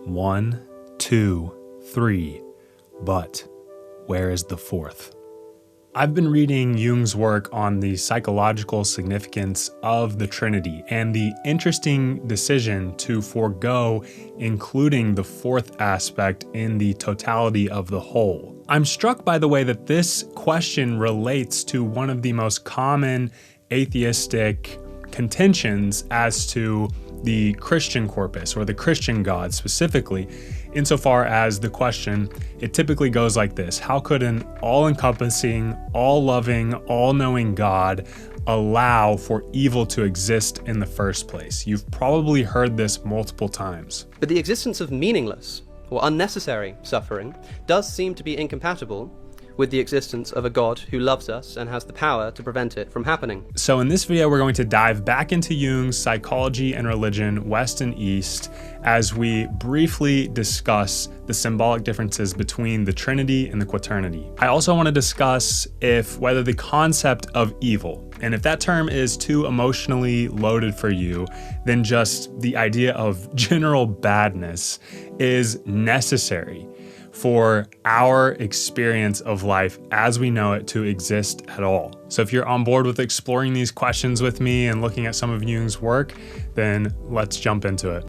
1, 2, 3. But where is the fourth? I've been reading Jung's work on the psychological significance of the Trinity and the interesting decision to forego including the fourth aspect in the totality of the whole. I'm struck by the way that this question relates to one of the most common atheistic contentions as to the Christian corpus or the Christian God specifically, insofar as the question, it typically goes like this: how could an all-encompassing, all-loving, all-knowing God allow for evil to exist in the first place? You've probably heard this multiple times. But the existence of meaningless or unnecessary suffering does seem to be incompatible with the existence of a God who loves us and has the power to prevent it from happening. So in this video, we're going to dive back into Jung's psychology and religion, West and East, as we briefly discuss the symbolic differences between the Trinity and the Quaternity. I also want to discuss whether the concept of evil, and if that term is too emotionally loaded for you, then just the idea of general badness is necessary for our experience of life as we know it to exist at all. So if you're on board with exploring these questions with me and looking at some of Jung's work, then let's jump into it.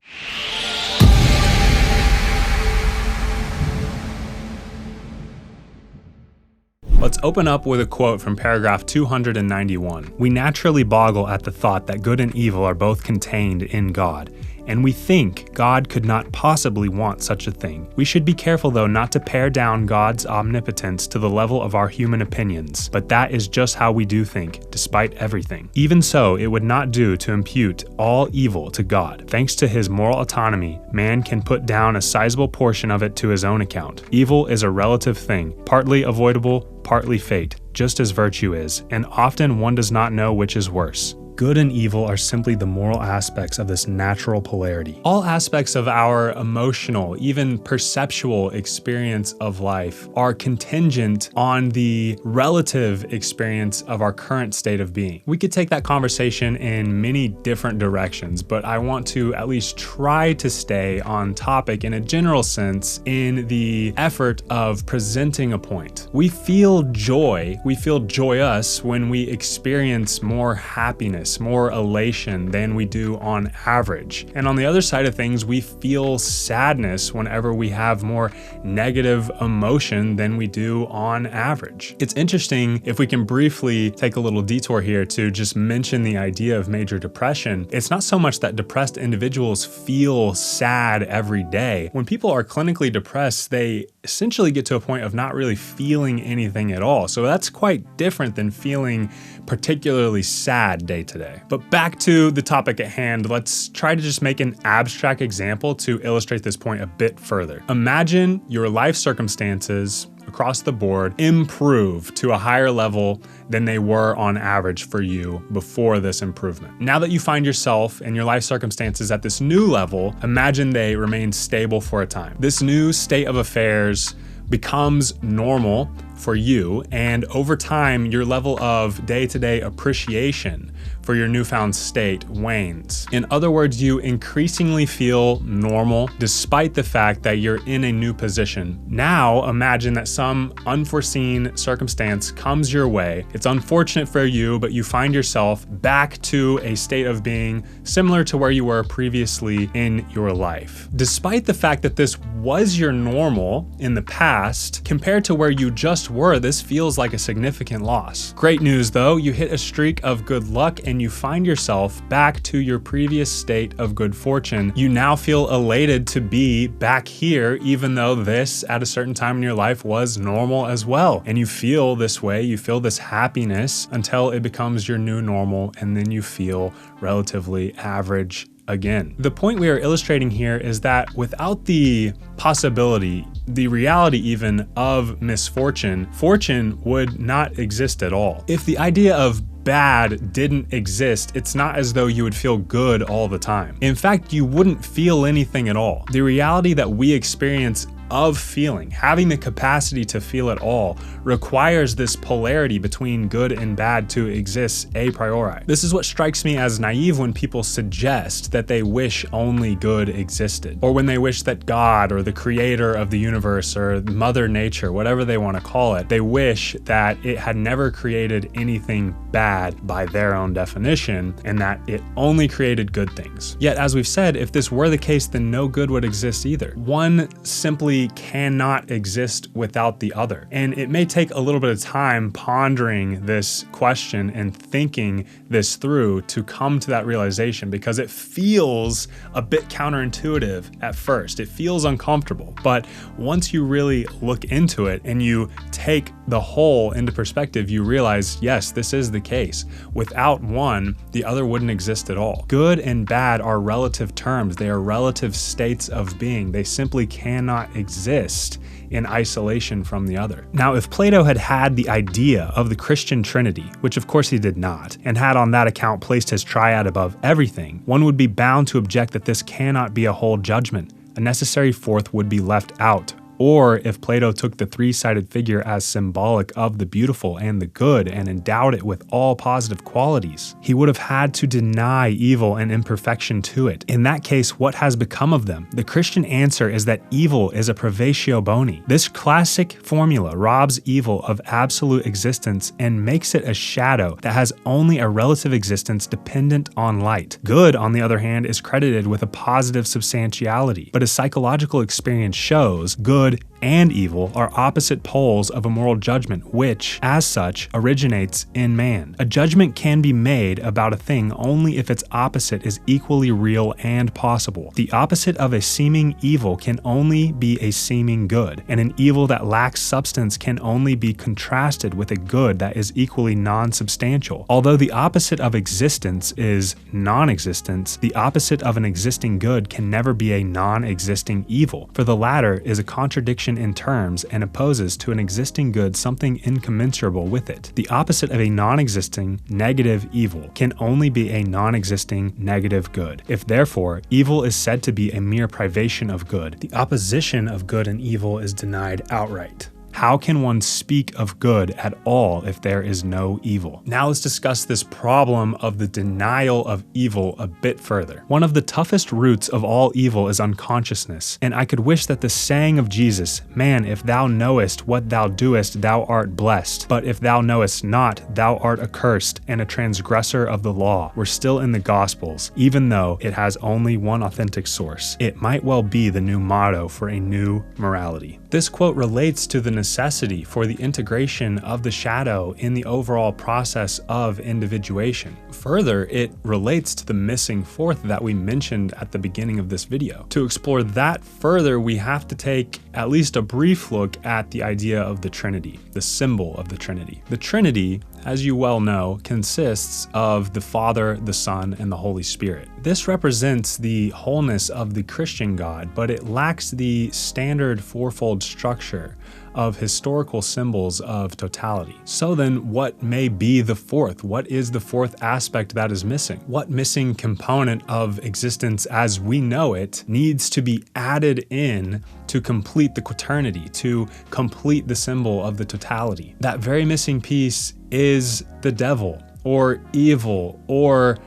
Let's open up with a quote from paragraph 291. "We naturally boggle at the thought that good and evil are both contained in God, and we think God could not possibly want such a thing. We should be careful, though, not to pare down God's omnipotence to the level of our human opinions, but that is just how we do think, despite everything. Even so, it would not do to impute all evil to God. Thanks to his moral autonomy, man can put down a sizable portion of it to his own account. Evil is a relative thing, partly avoidable, partly fate, just as virtue is, and often one does not know which is worse. Good and evil are simply the moral aspects of this natural polarity. All aspects of our emotional, even perceptual experience of life are contingent on the relative experience of our current state of being. We could take that conversation in many different directions, but I want to at least try to stay on topic in a general sense in the effort of presenting a point. We feel joyous when we experience more happiness, more elation than we do on average. And on the other side of things, we feel sadness whenever we have more negative emotion than we do on average. It's interesting, if we can briefly take a little detour here to just mention the idea of major depression. It's not so much that depressed individuals feel sad every day. When people are clinically depressed, they essentially get to a point of not really feeling anything at all. So that's quite different than feeling particularly sad day to day. But back to the topic at hand, let's try to just make an abstract example to illustrate this point a bit further. Imagine your life circumstances across the board improve to a higher level than they were on average for you before this improvement. Now that you find yourself and your life circumstances at this new level, imagine they remain stable for a time. This new state of affairs becomes normal for you, and over time, your level of day-to-day appreciation for your newfound state wanes. In other words, you increasingly feel normal despite the fact that you're in a new position. Now, imagine that some unforeseen circumstance comes your way. It's unfortunate for you, but you find yourself back to a state of being similar to where you were previously in your life. Despite the fact that this was your normal in the past, compared to where you just were, this feels like a significant loss. Great news though, you hit a streak of good luck and you find yourself back to your previous state of good fortune. You now feel elated to be back here, even though this at a certain time in your life was normal as well. And you feel this way, you feel this happiness until it becomes your new normal, and then you feel relatively average again. The point we are illustrating here is that without the possibility, the reality even of misfortune, fortune would not exist at all. If the idea of bad didn't exist, it's not as though you would feel good all the time. In fact, you wouldn't feel anything at all. The reality that we experience of feeling, having the capacity to feel at all, requires this polarity between good and bad to exist a priori. This is what strikes me as naive when people suggest that they wish only good existed, or when they wish that God or the creator of the universe or Mother Nature, whatever they want to call it, they wish that it had never created anything bad by their own definition and that it only created good things. Yet, as we've said, if this were the case, then no good would exist either. One simply cannot exist without the other. And it may take a little bit of time pondering this question and thinking this through to come to that realization, because it feels a bit counterintuitive at first. It feels uncomfortable. But once you really look into it and you take the whole into perspective, you realize, yes, this is the case. Without one, the other wouldn't exist at all. Good and bad are relative terms. They are relative states of being. They simply cannot exist in isolation from the other. Now, if Plato had had the idea of the Christian Trinity, which of course he did not, and had on that account placed his triad above everything, one would be bound to object that this cannot be a whole judgment. A necessary fourth would be left out. Or if Plato took the three-sided figure as symbolic of the beautiful and the good and endowed it with all positive qualities, he would have had to deny evil and imperfection to it. In that case, what has become of them? The Christian answer is that evil is a privatio boni. This classic formula robs evil of absolute existence and makes it a shadow that has only a relative existence dependent on light. Good, on the other hand, is credited with a positive substantiality, but as psychological experience shows, good and evil are opposite poles of a moral judgment which, as such, originates in man. A judgment can be made about a thing only if its opposite is equally real and possible. The opposite of a seeming evil can only be a seeming good, and an evil that lacks substance can only be contrasted with a good that is equally non-substantial. Although the opposite of existence is non-existence, the opposite of an existing good can never be a non-existing evil, for the latter is a contradiction in terms and opposes to an existing good something incommensurable with it. The opposite of a non-existing negative evil can only be a non-existing negative good. If therefore evil is said to be a mere privation of good, the opposition of good and evil is denied outright. How can one speak of good at all if there is no evil? Now let's discuss this problem of the denial of evil a bit further. One of the toughest roots of all evil is unconsciousness, and I could wish that the saying of Jesus, "Man, if thou knowest what thou doest, thou art blessed, but if thou knowest not, thou art accursed and a transgressor of the law," were still in the Gospels, even though it has only one authentic source. It might well be the new motto for a new morality. This quote relates to the necessity for the integration of the shadow in the overall process of individuation. Further, it relates to the missing fourth that we mentioned at the beginning of this video. To explore that further, we have to take at least a brief look at the idea of the Trinity, the symbol of the Trinity. The Trinity, as you well know, consists of the Father, the Son, and the Holy Spirit. This represents the wholeness of the Christian God, but it lacks the standard fourfold structure of historical symbols of totality. So then, what may be the fourth? What is the fourth aspect that is missing? What missing component of existence as we know it needs to be added in to complete the Quaternity, to complete the symbol of the totality? That very missing piece is the devil, or evil, or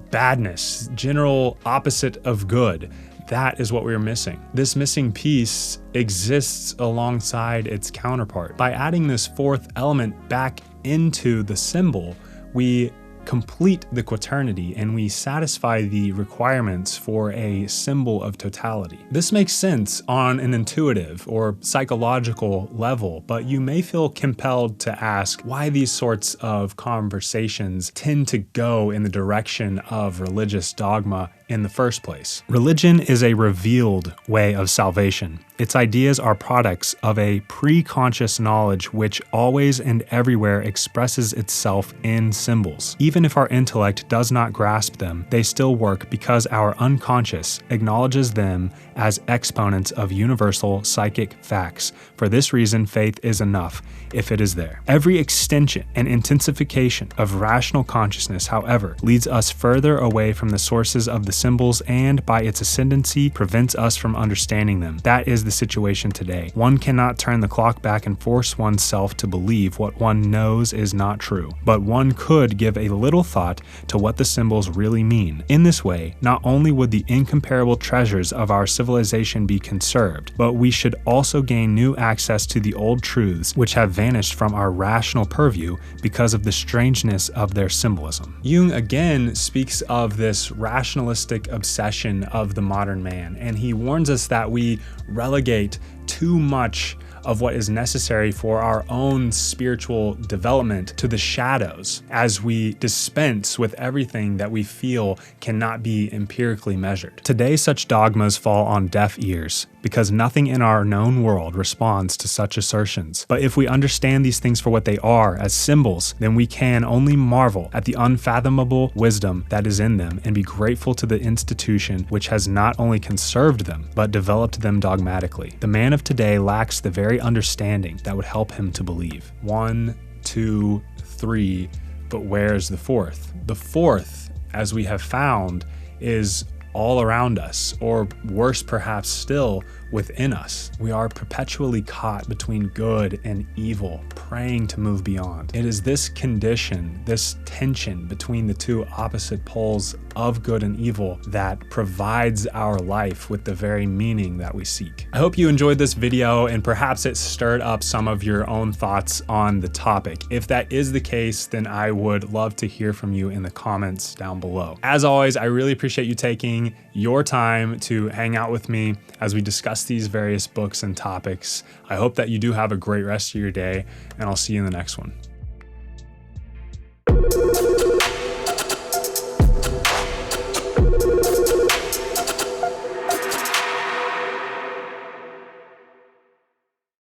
badness, general opposite of good. That is what we are missing. This missing piece exists alongside its counterpart. By adding this fourth element back into the symbol, we complete the Quaternity and we satisfy the requirements for a symbol of totality. This makes sense on an intuitive or psychological level, but you may feel compelled to ask why these sorts of conversations tend to go in the direction of religious dogma in the first place. Religion is a revealed way of salvation. Its ideas are products of a pre-conscious knowledge which always and everywhere expresses itself in symbols. Even if our intellect does not grasp them, they still work because our unconscious acknowledges them as exponents of universal psychic facts. For this reason, faith is enough if it is there. Every extension and intensification of rational consciousness, however, leads us further away from the sources of the symbols and, by its ascendancy, prevents us from understanding them. That is the situation today. One cannot turn the clock back and force oneself to believe what one knows is not true, but one could give a little thought to what the symbols really mean. In this way, not only would the incomparable treasures of our civilization be conserved, but we should also gain new access to the old truths which have vanished from our rational purview because of the strangeness of their symbolism. Jung again speaks of this rationalistic obsession of the modern man, and he warns us that we relegate too much of what is necessary for our own spiritual development to the shadows as we dispense with everything that we feel cannot be empirically measured. Today, such dogmas fall on deaf ears because nothing in our known world responds to such assertions. But if we understand these things for what they are, as symbols, then we can only marvel at the unfathomable wisdom that is in them and be grateful to the institution which has not only conserved them, but developed them dogmatically. The man of today lacks the very understanding that would help him to believe. 1, 2, 3, but where's the fourth? The fourth, as we have found, is all around us, or worse perhaps still, within us. We are perpetually caught between good and evil, praying to move beyond. It is this condition, this tension between the two opposite poles of good and evil that provides our life with the very meaning that we seek. I hope you enjoyed this video and perhaps it stirred up some of your own thoughts on the topic. If that is the case, then I would love to hear from you in the comments down below. As always, I really appreciate you taking your time to hang out with me as we discuss these various books and topics. I hope that you do have a great rest of your day, and I'll see you in the next one.